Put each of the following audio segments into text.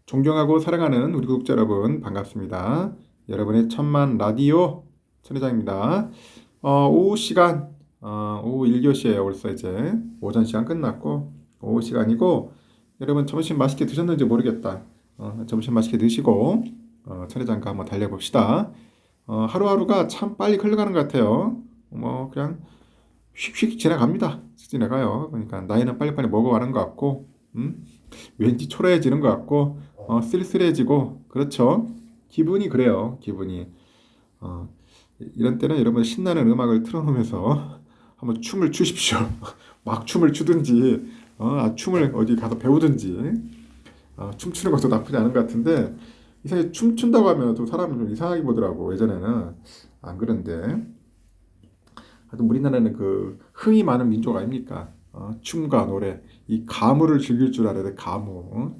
존경하고 사랑하는 우리 구독자 여러분 반갑습니다. 여러분의 천만 라디오 천회장입니다. 오후 시간 오후 1교시에요. 벌써 이제 오전 시간 끝났고 오후 시간이고 여러분 점심 맛있게 드셨는지 모르겠다. 점심 맛있게 드시고 천회장과 한번 달려봅시다. 하루하루가 참 빨리 흘러가는 것 같아요. 그냥 휙휙 지나갑니다. 지나가요. 그러니까 나이는 빨리빨리 먹어가는 것 같고 왠지 초라해지는 것 같고 쓸쓸해지고 그렇죠. 기분이 그래요. 기분이 어, 이런 때는 여러분 신나는 음악을 틀어놓으면서 한번 춤을 추십시오. 막 춤을 추든지 춤을 어디 가서 배우든지 춤추는 것도 나쁘지 않은 것 같은데 이상하게 춤춘다고 하면 또 사람을 좀 이상하게 보더라고. 예전에는 안 그런데 하여튼 우리나라는 그 흥이 많은 민족 아닙니까? 춤과 노래, 이 가무를 즐길 줄 알아야 돼. 가무.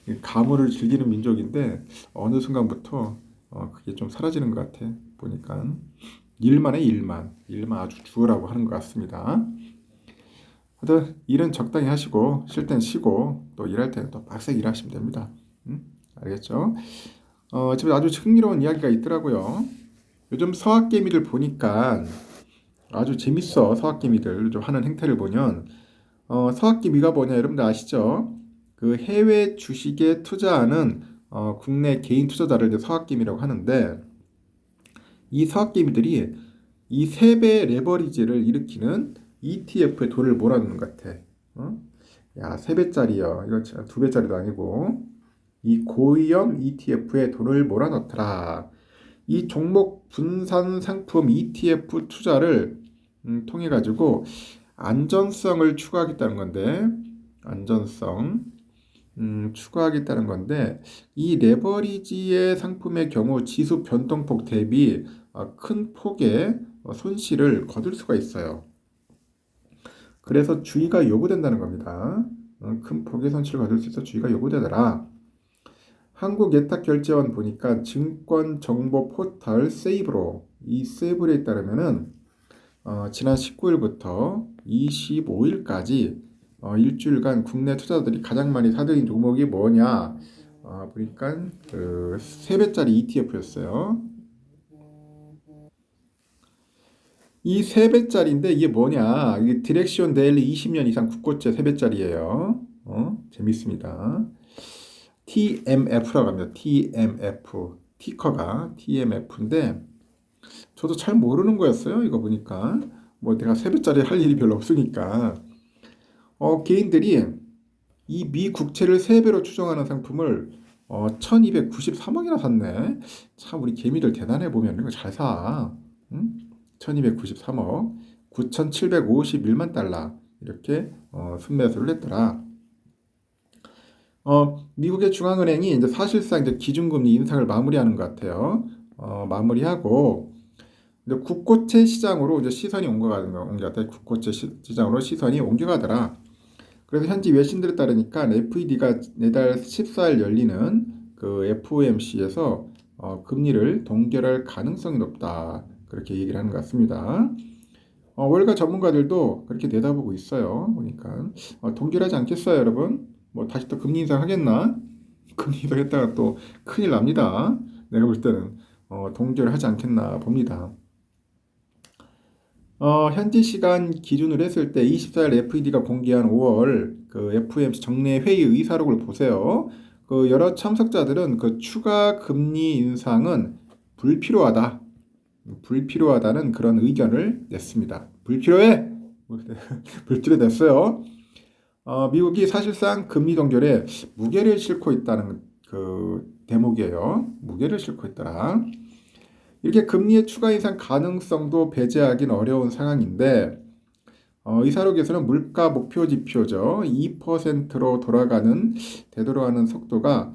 이 가무를 즐기는 민족인데 어느 순간부터 그게 좀 사라지는 것 같아. 보니까 일만 해 일만 아주 죽으라고 하는 것 같습니다. 하여튼 일은 적당히 하시고 쉴 땐 쉬고 또 일할 때는 또 빡세게 일하시면 됩니다. 알겠죠? 집에 아주 흥미로운 이야기가 있더라고요. 요즘 서학개미들 보니까 아주 재밌어. 서학개미들 좀 하는 행태를 보면 서학개미가 뭐냐 여러분들 아시죠? 그 해외 주식에 투자하는 국내 개인 투자자를 이제 서학개미라고 하는데 이 서학개미들이 이 3배 레버리지를 일으키는 ETF에 돈을 몰아넣는 것 같아. 야, 3배짜리요. 이거 2배짜리도 아니고 이 고위험 ETF에 돈을 몰아넣더라. 이 종목 분산 상품 ETF 투자를 통해 가지고 안전성을 추구하겠다는 건데 안전성 추구하겠다는 건데 이 레버리지의 상품의 경우 지수 변동폭 대비 큰 폭의 손실을 거둘 수가 있어요. 그래서 주의가 요구된다는 겁니다. 큰 폭의 손실을 거둘 수 있어 주의가 요구되더라. 한국예탁결제원 보니까 증권정보 포털 세이브로 이 세이브로에 따르면은 지난 19일부터 25일까지 일주일간 국내 투자자들이 가장 많이 사들인 종목이 뭐냐? 보니까 그 3배짜리 ETF였어요. 이 3배짜리인데 이게 뭐냐? 이게 디렉션 데일리 20년 이상 국고채 3배짜리예요. 재밌습니다. TMF라고 합니다. TMF. 티커가 TMF인데 저도 잘 모르는 거였어요. 이거 보니까 뭐 내가 3배짜리 할 일이 별로 없으니까 개인들이 이 미 국채를 3배로 추정하는 상품을 1293억이나 샀네. 참 우리 개미들 대단해 보면 이거 잘 사. 응? 1293억 9751만 달러 이렇게 순매수를 했더라. 미국의 중앙은행이 이제 사실상 이제 기준금리 인상을 마무리하는 것 같아요. 마무리하고 이제 국고채 시장으로 이제 시선이 옮겨갔다. 국고채 시장으로 시선이 옮겨가더라. 그래서 현지 외신들에 따르니까 FED가 내달 14일 열리는 그 FOMC에서 금리를 동결할 가능성이 높다. 그렇게 얘기를 하는 것 같습니다. 월가 전문가들도 그렇게 내다보고 있어요. 보니까 동결하지 않겠어요, 여러분? 뭐 다시 또 금리 인상 하겠나? 금리 인상했다가 또 큰일 납니다. 내가 볼 때는 동결하지 않겠나 봅니다. 현지 시간 기준으로 했을 때 24일 FED가 공개한 5월 그 FOMC 정례 회의 의사록을 보세요. 그 여러 참석자들은 그 추가 금리 인상은 불필요하다. 불필요하다는 그런 의견을 냈습니다. 불필요해! 불필요했어요. 미국이 사실상 금리 동결에 무게를 싣고 있다는 그 대목이에요. 무게를 싣고 있더라. 이렇게 금리의 추가 인상 가능성도 배제하기는 어려운 상황인데 의사록에서는 물가 목표 지표죠. 2%로 되돌아가는 속도가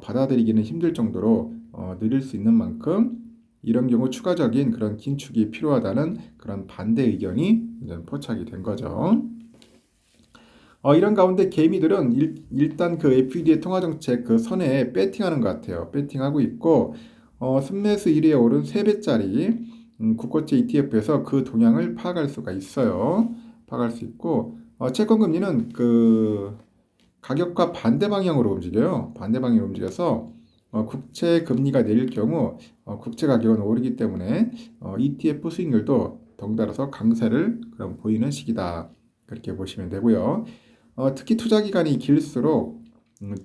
받아들이기는 힘들 정도로 느릴 수 있는 만큼 이런 경우 추가적인 그런 긴축이 필요하다는 그런 반대 의견이 포착이 된 거죠. 이런 가운데 개미들은 일단 그 FED의 통화정책 그 선에 배팅하는 것 같아요. 배팅하고 있고 순매수 1위에 오른 3배짜리 국고채 ETF에서 그 동향을 파악할 수가 있어요. 파악할 수 있고 채권금리는 그 가격과 반대 방향으로 움직여요. 반대 방향으로 움직여서 국채 금리가 내릴 경우 국채 가격은 오르기 때문에 ETF 수익률도 덩달아서 강세를 그럼 보이는 시기다. 그렇게 보시면 되고요. 특히 투자 기간이 길수록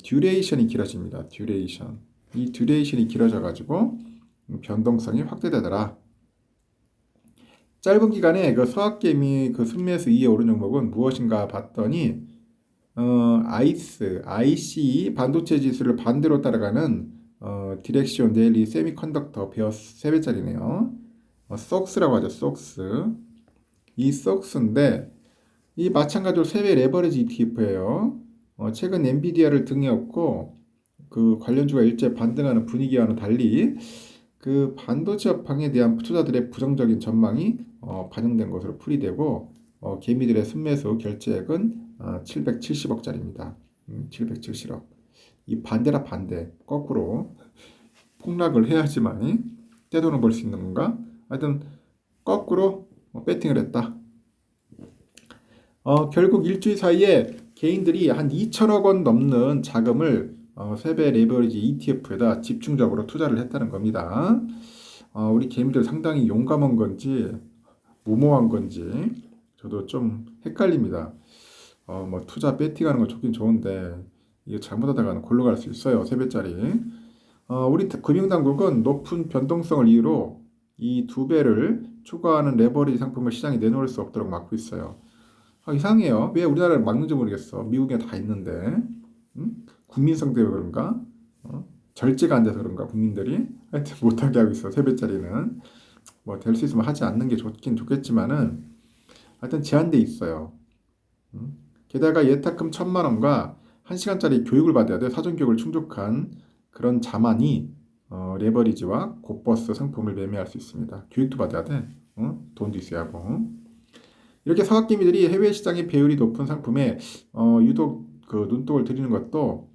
듀레이션이 길어집니다. 듀레이션. 이 듀레이션이 길어져 가지고 변동성이 확대되더라. 짧은 기간에 그 서학개미 그 순매수 이에 오른 종목은 무엇인가 봤더니 IC 반도체 지수를 반대로 따라가는 디렉시온 데일리 세미컨덕터 베어 3배짜리네요. 속스라고 하죠. 속스. 이 속스인데 이 마찬가지로 3배 레버리지 ETF예요. 최근 엔비디아를 등에 업고 그 관련주가 일제 반등하는 분위기와는 달리 그 반도체 업황에 대한 투자들의 부정적인 전망이 반영된 것으로 풀이되고 개미들의 순매수 결제액은 770억짜리입니다. 770억. 이 반대라 반대. 거꾸로 폭락을 해야지만 떼돈을 벌 수 있는 건가? 하여튼 거꾸로 배팅을 했다. 결국 일주일 사이에 개인들이 한 2천억 원 넘는 자금을 세배 레버리지 ETF에다 집중적으로 투자를 했다는 겁니다. 우리 개미들 상당히 용감한 건지 무모한 건지 저도 좀 헷갈립니다. 뭐 투자 배팅하는 거 좋긴 좋은데 이게 잘못하다가는 골로 갈 수 있어요. 3배짜리. 우리 금융당국은 높은 변동성을 이유로 이 2배를 추가하는 레버리지 상품을 시장에 내놓을 수 없도록 막고 있어요. 이상해요. 왜 우리나라를 막는지 모르겠어. 미국에 다 있는데. 국민성 때문에 그런가? 절제가 안 돼서 그런가? 국민들이? 하여튼 못하게 하고 있어. 3배짜리는. 뭐 될 수 있으면 하지 않는 게 좋긴 좋겠지만은 하여튼 제한돼 있어요. 게다가 예탁금 1,000만 원과 1시간짜리 교육을 받아야 돼. 사전교육을 충족한 그런 자만이 레버리지와 곧버스 상품을 매매할 수 있습니다. 교육도 받아야 돼. 돈도 있어야 하고. 이렇게 서학개미들이 해외 시장의 배율이 높은 상품에 유독 그 눈독을 들이는 것도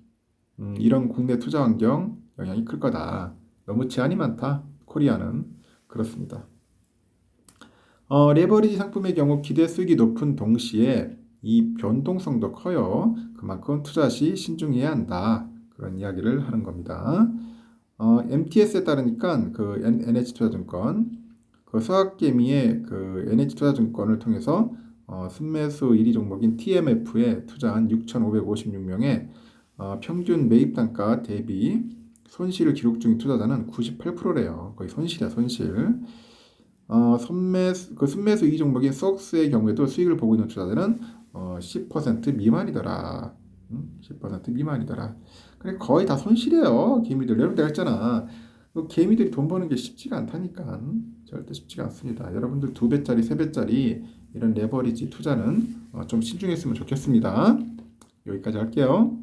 이런 국내 투자 환경 영향이 클 거다. 너무 제한이 많다. 코리아는 그렇습니다. 레버리지 상품의 경우 기대 수익이 높은 동시에 이 변동성도 커요. 그만큼 투자 시 신중해야 한다. 그런 이야기를 하는 겁니다. MTS에 따르니까 그 NH투자증권 그 서학개미의 그 NH투자증권을 통해서 순매수 1위 종목인 TMF에 투자한 6,556명의 평균 매입 단가 대비 손실을 기록 중인 투자자는 98%래요. 거의 손실이야, 손실. 순매수 2위 종목인 속스의 경우에도 수익을 보고 있는 투자자는 10% 미만이더라. 10% 미만이더라. 그래 거의 다 손실이에요. 개미들. 여러분 내가 했잖아. 개미들이 돈 버는 게 쉽지가 않다니까. 절대 쉽지가 않습니다. 여러분들 2배짜리, 3배짜리 이런 레버리지 투자는 좀 신중했으면 좋겠습니다. 여기까지 할게요.